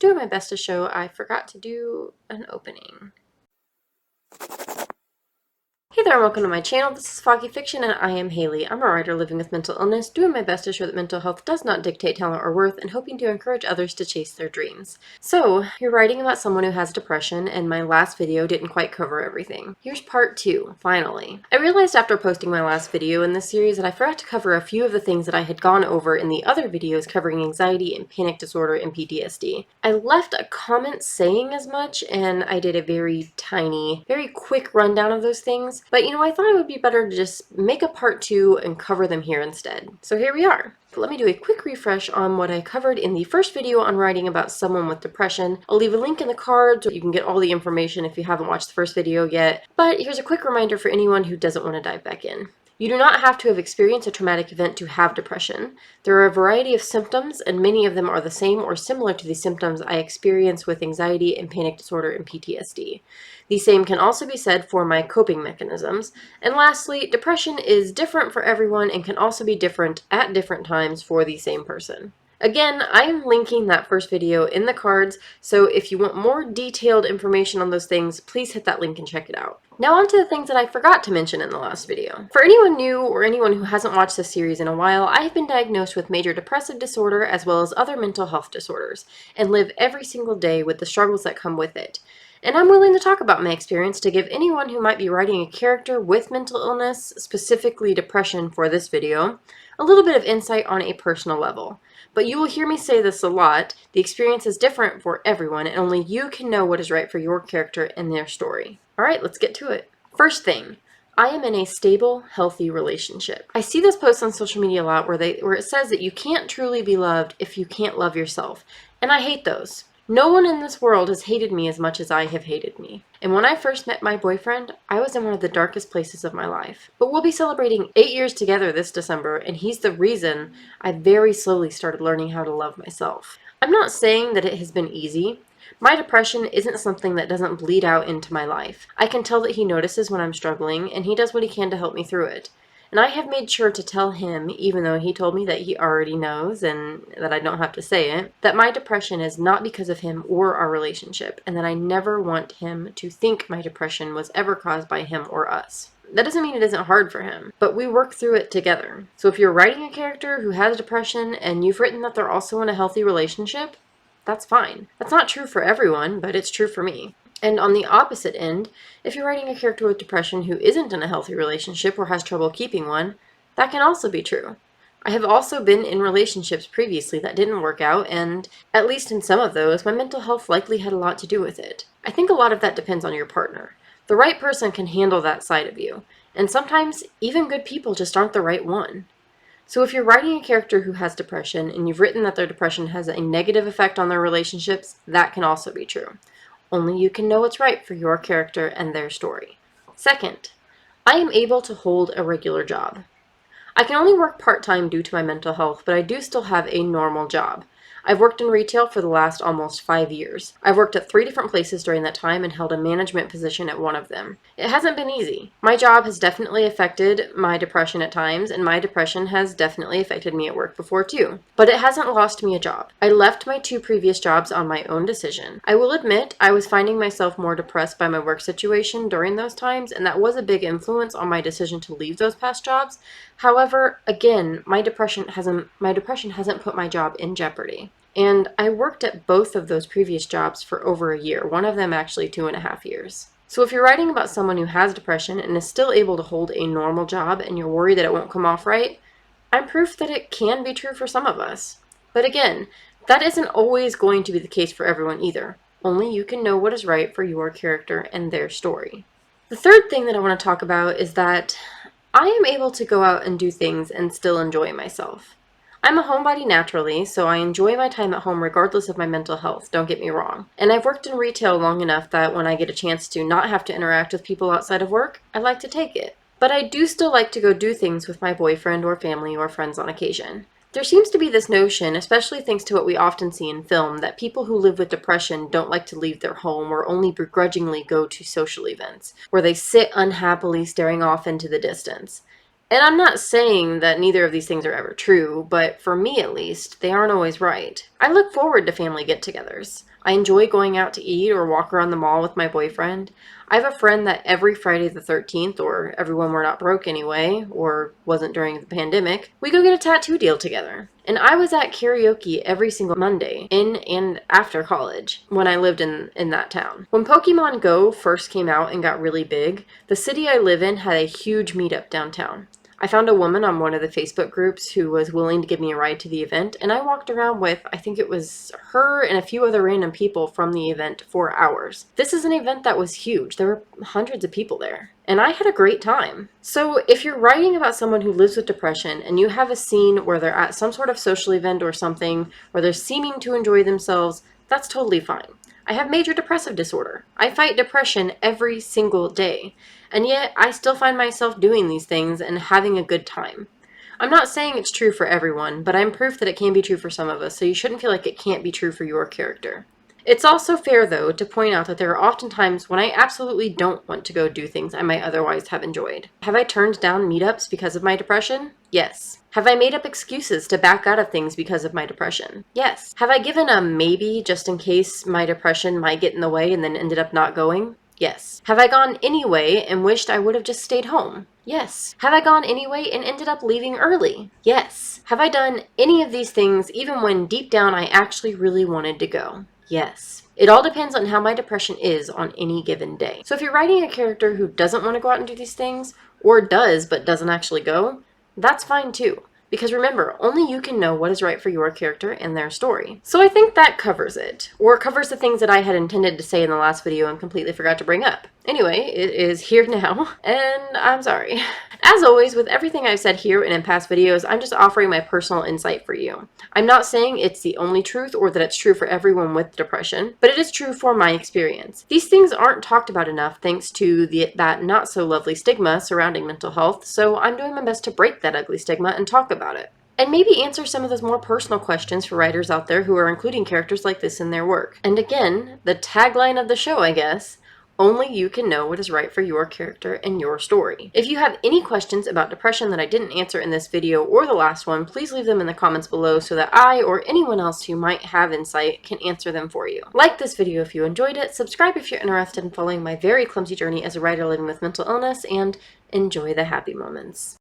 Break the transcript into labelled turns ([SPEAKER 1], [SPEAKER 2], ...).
[SPEAKER 1] Doing my best to show I forgot to do an opening. Hey there, welcome to my channel. This is Foggy Fiction and I am Haley. I'm a writer living with mental illness, doing my best to show that mental health does not dictate talent or worth, and hoping to encourage others to chase their dreams. So, you're writing about someone who has depression, and my last video didn't quite cover everything. Here's part 2, finally. I realized after posting my last video in this series that I forgot to cover a few of the things that I had gone over in the other videos covering anxiety and panic disorder and PTSD. I left a comment saying as much, and I did a very tiny, very quick rundown of those things. But I thought it would be better to just make a part 2 and cover them here instead. So here we are. Let me do a quick refresh on what I covered in the first video on writing about someone with depression. I'll leave a link in the card so you can get all the information if you haven't watched the first video yet. But here's a quick reminder for anyone who doesn't want to dive back in. You do not have to have experienced a traumatic event to have depression. There are a variety of symptoms, and many of them are the same or similar to the symptoms I experience with anxiety and panic disorder and PTSD. The same can also be said for my coping mechanisms. And lastly, depression is different for everyone and can also be different at different times for the same person. Again, I am linking that first video in the cards, so if you want more detailed information on those things, please hit that link and check it out. Now on to the things that I forgot to mention in the last video. For anyone new or anyone who hasn't watched this series in a while, I have been diagnosed with major depressive disorder as well as other mental health disorders, and live every single day with the struggles that come with it. And I'm willing to talk about my experience to give anyone who might be writing a character with mental illness, specifically depression for this video, a little bit of insight on a personal level. But you will hear me say this a lot, the experience is different for everyone and only you can know what is right for your character and their story. Alright, let's get to it. First thing, I am in a stable, healthy relationship. I see this post on social media a lot where it says that you can't truly be loved if you can't love yourself. And I hate those. No one in this world has hated me as much as I have hated me. And when I first met my boyfriend, I was in one of the darkest places of my life. But we'll be celebrating 8 years together this December, and he's the reason I very slowly started learning how to love myself. I'm not saying that it has been easy. My depression isn't something that doesn't bleed out into my life. I can tell that he notices when I'm struggling, and he does what he can to help me through it. And I have made sure to tell him, even though he told me that he already knows and that I don't have to say it, that my depression is not because of him or our relationship, and that I never want him to think my depression was ever caused by him or us. That doesn't mean it isn't hard for him, but we work through it together. So if you're writing a character who has depression and you've written that they're also in a healthy relationship, that's fine. That's not true for everyone, but it's true for me. And on the opposite end, if you're writing a character with depression who isn't in a healthy relationship or has trouble keeping one, that can also be true. I have also been in relationships previously that didn't work out, and at least in some of those, my mental health likely had a lot to do with it. I think a lot of that depends on your partner. The right person can handle that side of you, and sometimes even good people just aren't the right one. So if you're writing a character who has depression and you've written that their depression has a negative effect on their relationships, that can also be true. Only you can know what's right for your character and their story. Second, I am able to hold a regular job. I can only work part-time due to my mental health, but I do still have a normal job. I've worked in retail for the last almost 5 years. I've worked at 3 different places during that time and held a management position at one of them. It hasn't been easy. My job has definitely affected my depression at times, and my depression has definitely affected me at work before too. But it hasn't lost me a job. I left my 2 previous jobs on my own decision. I will admit I was finding myself more depressed by my work situation during those times, and that was a big influence on my decision to leave those past jobs. However, again, my depression hasn't put my job in jeopardy. And I worked at both of those previous jobs for over a year, one of them actually 2.5 years. So if you're writing about someone who has depression and is still able to hold a normal job and you're worried that it won't come off right, I'm proof that it can be true for some of us. But again, that isn't always going to be the case for everyone either. Only you can know what is right for your character and their story. The third thing that I want to talk about is that I am able to go out and do things and still enjoy myself. I'm a homebody naturally, so I enjoy my time at home regardless of my mental health, don't get me wrong. And I've worked in retail long enough that when I get a chance to not have to interact with people outside of work, I like to take it. But I do still like to go do things with my boyfriend or family or friends on occasion. There seems to be this notion, especially thanks to what we often see in film, that people who live with depression don't like to leave their home or only begrudgingly go to social events, where they sit unhappily staring off into the distance. And I'm not saying that neither of these things are ever true, but for me at least, they aren't always right. I look forward to family get-togethers. I enjoy going out to eat or walk around the mall with my boyfriend. I have a friend that every Friday the 13th, or every when we're not broke anyway, or wasn't during the pandemic, we go get a tattoo deal together. And I was at karaoke every single Monday, in and after college, when I lived in that town. When Pokemon Go first came out and got really big, the city I live in had a huge meetup downtown. I found a woman on one of the Facebook groups who was willing to give me a ride to the event, and I walked around with, I think it was her and a few other random people from the event for hours. This is an event that was huge. There were hundreds of people there. And I had a great time. So if you're writing about someone who lives with depression and you have a scene where they're at some sort of social event or something where they're seeming to enjoy themselves, that's totally fine. I have major depressive disorder. I fight depression every single day. And yet I still find myself doing these things and having a good time. I'm not saying it's true for everyone, but I'm proof that it can be true for some of us, so you shouldn't feel like it can't be true for your character. It's also fair, though, to point out that there are often times when I absolutely don't want to go do things I might otherwise have enjoyed. Have I turned down meetups because of my depression? Yes. Have I made up excuses to back out of things because of my depression? Yes. Have I given a maybe just in case my depression might get in the way and then ended up not going? Yes. Have I gone anyway and wished I would have just stayed home? Yes. Have I gone anyway and ended up leaving early? Yes. Have I done any of these things even when deep down I actually really wanted to go? Yes. It all depends on how my depression is on any given day. So if you're writing a character who doesn't want to go out and do these things, or does but doesn't actually go, that's fine too. Because remember, only you can know what is right for your character and their story. So I think that covers it, or covers the things that I had intended to say in the last video and completely forgot to bring up. Anyway, it is here now, and I'm sorry. As always, with everything I've said here and in past videos, I'm just offering my personal insight for you. I'm not saying it's the only truth or that it's true for everyone with depression, but it is true for my experience. These things aren't talked about enough thanks to that not so lovely stigma surrounding mental health, so I'm doing my best to break that ugly stigma and talk about it. And maybe answer some of those more personal questions for writers out there who are including characters like this in their work. And again, the tagline of the show, I guess, only you can know what is right for your character and your story. If you have any questions about depression that I didn't answer in this video or the last one, please leave them in the comments below so that I or anyone else who might have insight can answer them for you. Like this video if you enjoyed it, subscribe if you're interested in following my very clumsy journey as a writer living with mental illness, and enjoy the happy moments.